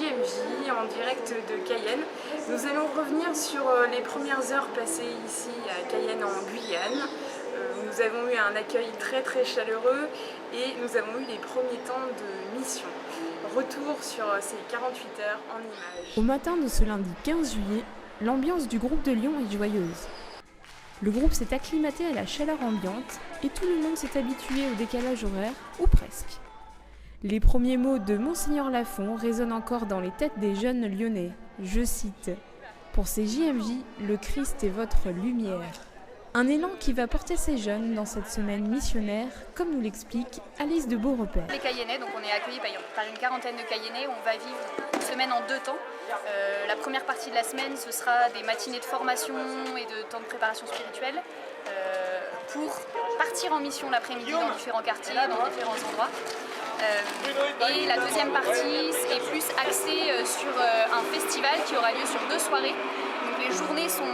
JMJ en direct de Cayenne. Nous allons revenir sur les premières heures passées ici à Cayenne en Guyane. Nous avons eu un accueil très chaleureux et nous avons eu les premiers temps de mission. Retour sur ces 48 heures en images. Au matin de ce lundi 15 juillet, l'ambiance du groupe de Lyon est joyeuse. Le groupe s'est acclimaté à la chaleur ambiante et tout le monde s'est habitué au décalage horaire, ou presque. Les premiers mots de Monseigneur Lafond résonnent encore dans les têtes des jeunes lyonnais. Je cite « Pour ces JMJ, le Christ est votre lumière ». Un élan qui va porter ces jeunes dans cette semaine missionnaire, comme nous l'explique Alice de Beaurepaire. Les Cayennais, donc on est accueillis par une quarantaine de Cayennais. On va vivre une semaine en 2 temps. La première partie de la semaine, ce sera des matinées de formation et de temps de préparation spirituelle pour partir en mission l'après-midi dans différents quartiers, dans différents endroits. Et la deuxième partie est plus axée sur un festival qui aura lieu sur 2 soirées. Donc les journées sont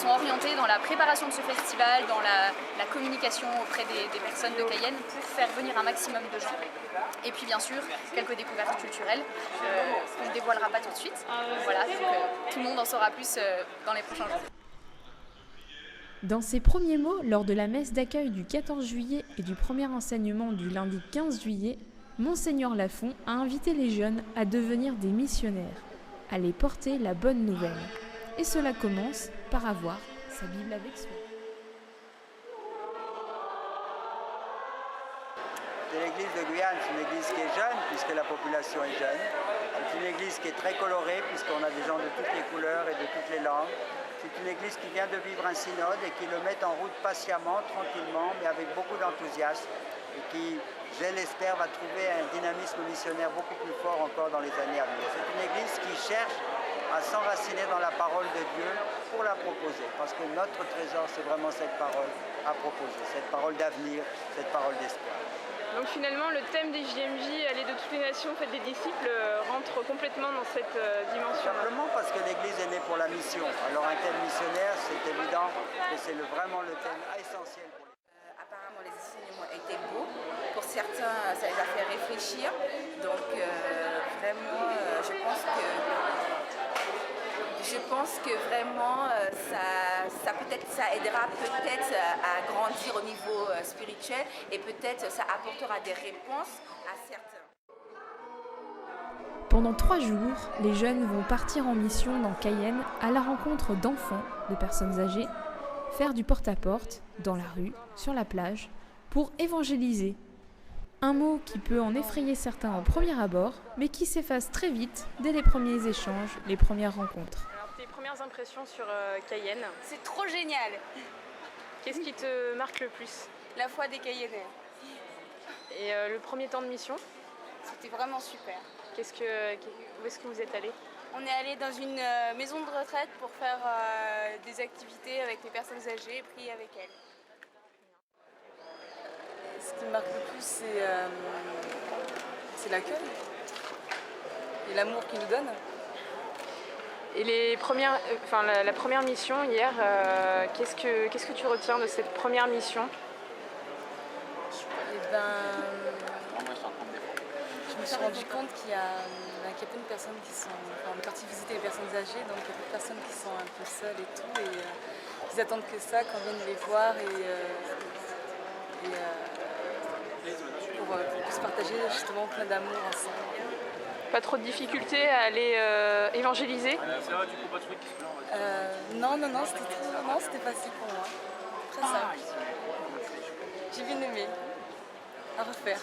orientées dans la préparation de ce festival, dans la communication auprès des personnes de Cayenne pour faire venir un maximum de gens. Et puis bien sûr, quelques découvertes culturelles qu'on ne dévoilera pas tout de suite. Voilà, donc tout le monde en saura plus dans les prochains jours. Dans ses premiers mots, lors de la messe d'accueil du 14 juillet et du premier enseignement du lundi 15 juillet, Monseigneur Lafond a invité les jeunes à devenir des missionnaires, à les porter la bonne nouvelle. Et cela commence par avoir sa Bible avec soi. L'église de Guyane, c'est une église qui est jeune, puisque la population est jeune. C'est une église qui est très colorée, puisqu'on a des gens de toutes les couleurs et de toutes les langues. C'est une église qui vient de vivre un synode et qui le met en route patiemment, tranquillement, mais avec beaucoup d'enthousiasme et qui, je l'espère, va trouver un dynamisme missionnaire beaucoup plus fort encore dans les années à venir. C'est une église qui cherche à s'enraciner dans la parole de Dieu pour la proposer, parce que notre trésor, c'est vraiment cette parole à proposer, cette parole d'avenir, cette parole d'espoir. Donc finalement, le thème des JMJ, aller de toutes les nations, faites des disciples, rentre complètement dans cette dimension. Simplement parce que l'Église est née pour la mission. Alors un thème missionnaire, c'est évident que c'est vraiment le thème essentiel pour les... Apparemment, les enseignements étaient beaux. Pour certains, ça les a fait réfléchir. Donc vraiment, je pense que vraiment, ça aidera peut-être à grandir au niveau spirituel et peut-être ça apportera des réponses à certains. Pendant 3 jours, les jeunes vont partir en mission dans Cayenne à la rencontre d'enfants, de personnes âgées, faire du porte-à-porte, dans la rue, sur la plage, pour évangéliser. Un mot qui peut en effrayer certains en premier abord, mais qui s'efface très vite dès les premiers échanges, les premières rencontres. Tes premières impressions sur Cayenne? C'est trop génial! Qu'est-ce qui te marque le plus? La foi des Cayennais. Et le premier temps de mission? C'était vraiment super. Où est-ce que vous êtes allés? On est allé dans une maison de retraite pour faire des activités avec les personnes âgées et prier avec elles. Ce qui me marque le plus, c'est l'accueil et l'amour qu'ils nous donnent. Et la première mission hier, qu'est-ce que tu retiens de cette première mission? Je me suis rendu compte qu'il y a plein de personnes qui sont... on est parti visiter les personnes âgées, donc il y a plein de personnes qui sont un peu seules et tout, et ils attendent que ça, qu'on vienne les voir pour se partager justement plein d'amour ensemble. Pas trop de difficultés à aller évangéliser? Non, c'était facile pour moi. Très simple. J'ai bien aimé. À refaire.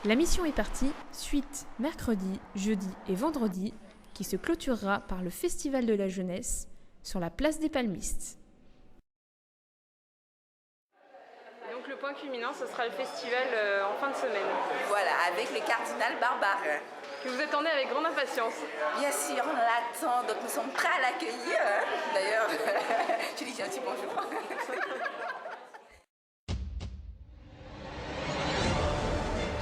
La mission est partie, suite mercredi, jeudi et vendredi, qui se clôturera par le Festival de la Jeunesse sur la place des Palmistes. Donc le point culminant, ce sera le festival en fin de semaine. Voilà, avec le cardinal Barbare. Que vous attendez avec grande impatience. Bien sûr, on l'attend, donc nous sommes prêts à l'accueillir. D'ailleurs, je lui dis un petit bonjour.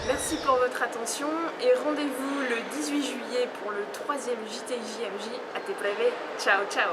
Merci pour votre attention et rendez-vous le 18 juillet pour le 3e JTJMJ à Tepleve. Ciao, ciao!